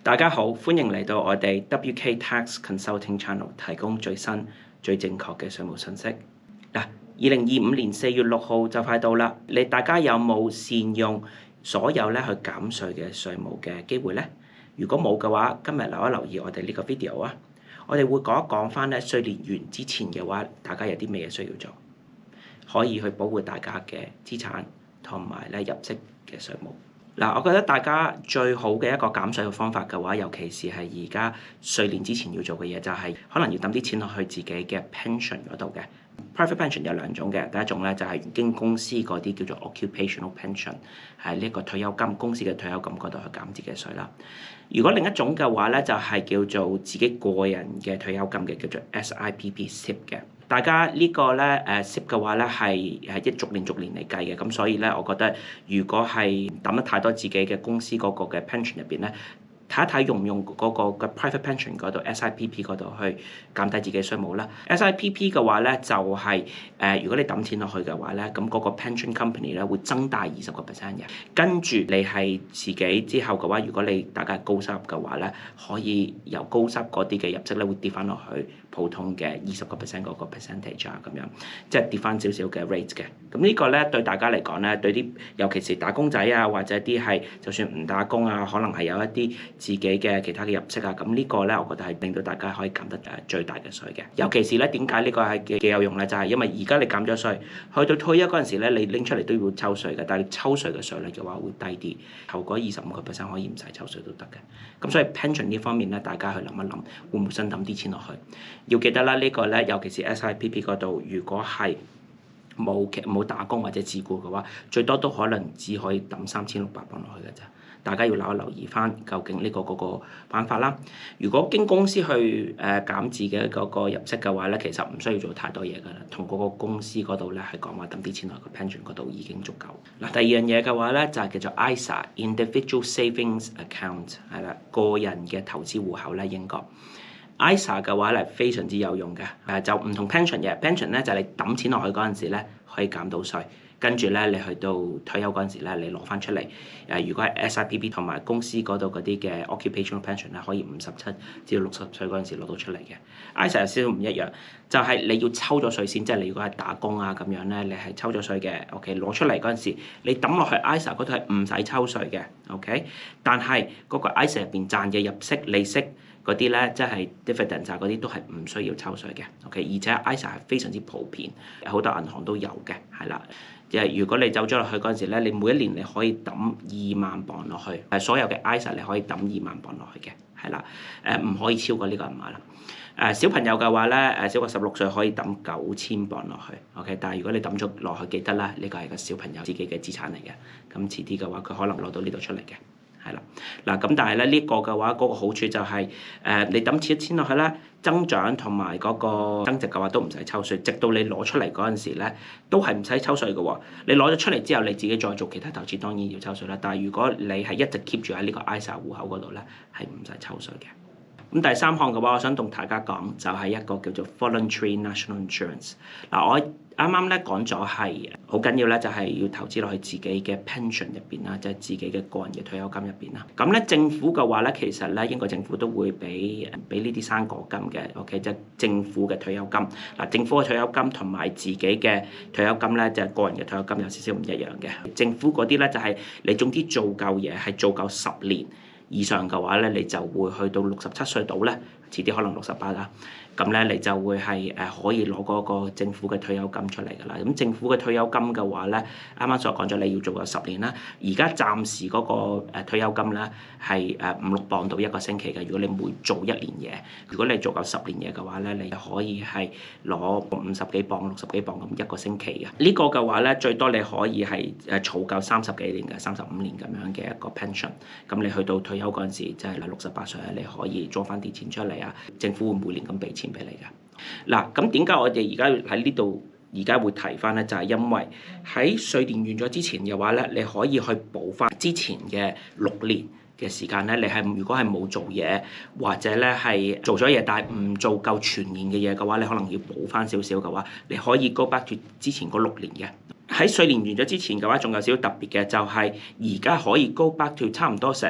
大家好，歡迎嚟到我哋 WK Tax Consulting Channel， 提供最新最正確嘅稅務信息。2025年4月6號就快到啦，大家有冇善用所有去減稅嘅稅務嘅機會呢？如果冇嘅話，今日留意我哋呢個 video 啊，我哋會講一講翻稅年完之前嘅話，大家有啲咩嘢需要做，可以去保護大家嘅資產同埋入息嘅稅務。我覺得大家最好嘅一個減稅嘅方法嘅話，尤其是係而家稅年之前要做嘅嘢，就係可能要抌啲錢落去自己嘅 pension 嗰度嘅。Private pension 有兩種嘅，第一種就係經公司嗰啲叫做 occupational pension， 係呢個退休金，公司嘅退休金嗰度去減自己嘅稅啦。如果另一種嘅話就係叫做自己個人嘅退休金嘅，叫做 SIPP 嘅。大家呢個SIPP 嘅話係逐年嚟計嘅，咁所以我覺得如果係抌得太多自己嘅公司嗰個嘅 pension 入邊睇一睇用唔用嗰個嘅 private pension 嗰度 SIPP 嗰度去減低自己稅務啦。SIPP 嘅話就係如果你抌錢落去嘅話咁嗰個 pension company會增大20%嘅。跟住你係自己之後嘅話，如果你大家係高收入嘅話可以由高收入嗰啲嘅入息會跌翻落去普通嘅20%嗰個 percentage 啊，咁樣即係跌翻少少嘅 rate 嘅。咁呢個對大家嚟講對啲尤其是打工仔啊，或者啲係就算唔打工啊，可能係有一啲自己嘅其他嘅入息啊，咁呢個我覺得係令到大家可以減得最大嘅稅嘅。尤其是點解呢個係幾有用就係因為而家你減咗稅，去到退休嗰陣時你拎出嚟都要抽稅嘅，但係你抽稅嘅稅率嘅話會低啲，頭嗰25%可以唔使抽稅都得嘅。咁所以 pension 呢方面大家去諗一諗，會唔會新抌啲錢落去？要記得啦，呢個尤其是 SIPP 嗰度，如果係冇打工或者自僱嘅話，最多都可能只可以抌3600磅落去嘅啫。大家要留意翻究竟呢個嗰個辦法啦。如果經公司去減自己嗰個入息嘅話其實唔需要做太多嘢㗎啦。同嗰個公司嗰度係講話抌啲錢落個 pension 嗰度已經足夠。第二樣嘢嘅話就係叫做 ISA Individual Savings Account， 係啦，個人嘅投資戶口英國。ISA 嘅話非常之有用嘅，就唔同 pension 嘅。pension 就係你抌錢落去嗰陣時可以減到稅，跟住你去到退休嗰陣時你攞翻出嚟。如果係 SIPP 同埋公司嗰度嗰啲嘅 occupational pension 可以57至到60歲嗰陣時攞到出嚟嘅。ISA 有少少唔一樣，就係你要抽咗稅先，即係你如果係打工啊咁樣你係抽咗稅嘅。OK， 攞出嚟嗰陣時，你抌落去 ISA 嗰度係唔使抽稅嘅。OK， 但係嗰個 ISA 入邊賺嘅入息、利息嗰啲即係 dividend 嗰啲都係唔需要抽稅嘅。OK， 而且 ISA 係非常之普遍，好多銀行都有嘅，係啦。如果你走咗落去嗰陣時你每一年你可以抌2萬磅落去，所有嘅 ISA 你可以抌2萬磅落去嘅，係啦。唔可以超過呢個銀碼啦。小朋友嘅話小過16歲可以抌9000磅落去。OK， 但係如果你抌咗落去，記得啦，呢個係個小朋友自己嘅資產嚟嘅。咁遲啲嘅話，佢可能攞到呢度出嚟嘅。係啦，咁但係呢個嘅話，嗰個好處就係你抌錢落去增長同埋嗰個增值嘅話都唔使抽稅，直到你攞出嚟嗰陣時都係唔使抽稅嘅喎。你攞咗出嚟之後，你自己再做其他投資，當然要抽稅啦。但係如果你係一直 keep 住喺呢個 ISA 戶口嗰度係唔使抽稅嘅。咁第三項嘅話，我想同大家講就係一個叫做 Voluntary National Insurance。我啱啱講咗係好緊要就係要投資落去自己嘅 pension 入邊啦，即係自己嘅個人嘅退休金入邊啦。咁政府嘅話其實英國政府都會俾呢啲生果金嘅。OK， 即係政府嘅退休金。政府嘅退休金同埋自己嘅退休金就係個人嘅退休金有少少唔一樣嘅。政府嗰啲就係你總之做夠嘢，係做夠10年以上嘅話你就會去到67歲度遲啲可能68啦。咁你就會係可以攞嗰個政府嘅退休金出嚟㗎啦。咁政府嘅退休金嘅話啱啱所講咗你要做夠10年啦。而家暫時嗰個退休金係5-6磅到1個星期嘅。如果你每做1年嘢，如果你做夠10年嘢嘅話你可以係攞50幾磅、60幾磅咁1個星期嘅。呢個嘅話最多你可以係儲夠30幾年嘅35年咁樣嘅一個 pension。咁你去到退休嗰陣時，即係68歲你可以裝翻啲錢出嚟啊。政府會每年咁俾錢俾你㗎。咁點解我哋而家喺呢度而家會提翻就係因為喺稅年完咗之前嘅話你可以去補翻之前嘅6年嘅時間你係如果係冇做嘢或者係做咗嘢但係唔做夠全年嘅嘢嘅話，你可能要補翻少少嘅話，你可以 go back to 之前嗰6年嘅。喺稅年完咗之前嘅話，仲有少少特別嘅，就係而家可以 go back to 差唔多成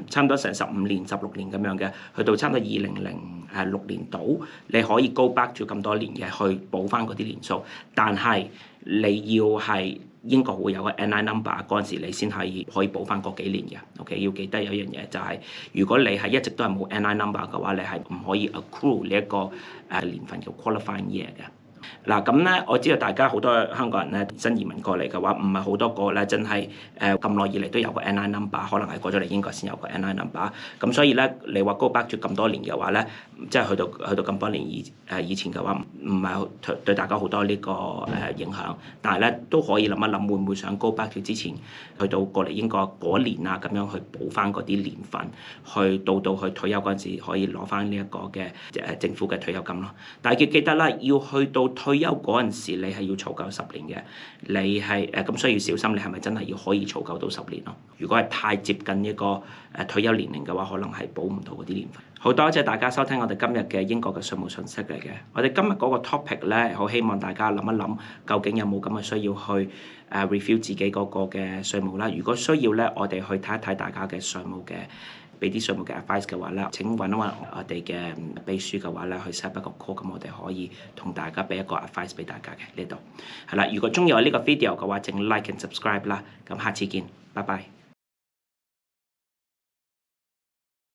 15年、16年咁樣嘅，去到差唔多2006年度，你可以 go back to 咁多年嘅去補翻嗰啲年數，但係你要係英國會有個 NI number 嗰陣時，你先可以補翻嗰幾年嘅。OK， 要記得有一樣嘢就係，如果你係一直都係冇 NI number 嘅話，你係唔可以 accrue 呢一個年份叫 qualifying year 嘅。嗱咁咧，我知道大家好多香港人咧新移民過嚟嘅話，唔係好多個咧真係咁耐以嚟都有個 NI number， 可能係過咗嚟英國先有個 NI number。咁所以咧，你話 go back 咗咁多年嘅話咧，即係去到咁多年以前嘅話，唔係對大家好多呢個影響。但係咧都可以諗一諗，會唔會想 go back 咗之前去到過嚟英國嗰年啊，咁樣去補翻嗰啲年份，去到去退休嗰陣時可以攞翻呢一個嘅政府嘅退休金咯。但係記得啦，要去到退休嗰陣時，你係要儲夠10年嘅，你係咁所以要小心，你係咪真係要可以儲夠到10年咯？如果係太接近一個退休年齡嘅話，可能係補唔到嗰啲年份。好多謝大家收聽我哋今日嘅英國嘅稅務信息嚟嘅。我哋今日嗰個 topic 咧，好希望大家諗一諗，究竟有冇咁嘅需要去review 自己嗰個嘅稅務啦。如果需要咧，我哋去睇一睇大家嘅稅務嘅。俾啲稅務嘅 advice 嘅話咧，請揾一揾我哋嘅秘書嘅話咧，去 set 一個 call， 咁我哋可以同大家俾一個 advice 俾大家嘅呢度。係啦，如果中意我呢個 video 嘅話，請 like and subscribe 啦。咁下次見，拜拜。